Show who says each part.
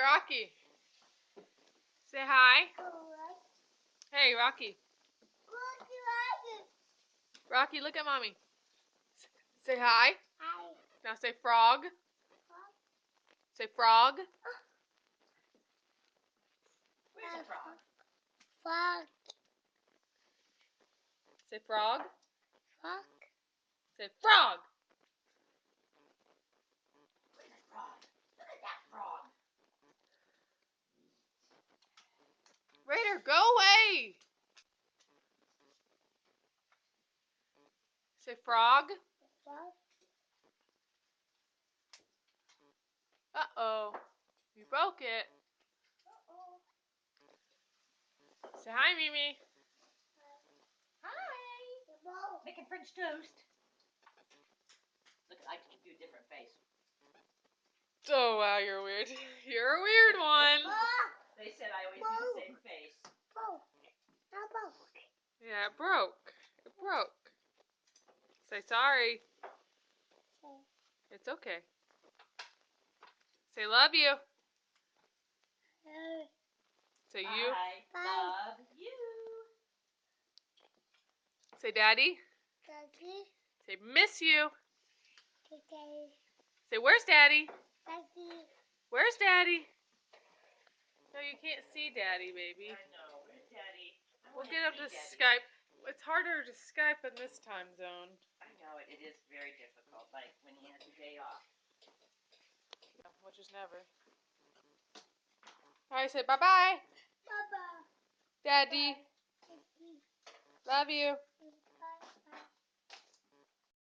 Speaker 1: Rocky. Say hi. Hey, Rocky. Rocky, look at mommy. Say hi.
Speaker 2: Hi.
Speaker 1: Now say frog. Say frog.
Speaker 2: Where's the frog? Frog.
Speaker 1: Say frog.
Speaker 2: Frog.
Speaker 1: Say frog.
Speaker 3: Where's that frog? Look at that frog.
Speaker 1: Raider, go away. Say frog.
Speaker 2: Frog.
Speaker 1: Uh-oh. You broke it. Say hi, Mimi.
Speaker 3: Hi. Making French toast. Look, I can do a different face.
Speaker 1: Oh, wow, you're weird. You're a weird one.
Speaker 3: They said I always do the same face.
Speaker 1: Yeah, it broke. It broke. Say sorry. It's okay. Say love you. Say you.
Speaker 3: I love you.
Speaker 1: Say daddy.
Speaker 2: Daddy.
Speaker 1: Say miss you.
Speaker 2: Daddy.
Speaker 1: Say where's daddy?
Speaker 2: Daddy.
Speaker 1: Where's daddy? No, you can't see daddy, baby.
Speaker 3: I know. Where's Daddy?
Speaker 1: We'll get him to Skype. It's harder to Skype in this time zone.
Speaker 3: I know it. It is very difficult. Like when he has a day off.
Speaker 1: Yeah, which is never. Alright, say bye-bye.
Speaker 2: Baba.
Speaker 1: Daddy.
Speaker 2: Daddy.
Speaker 1: Love you.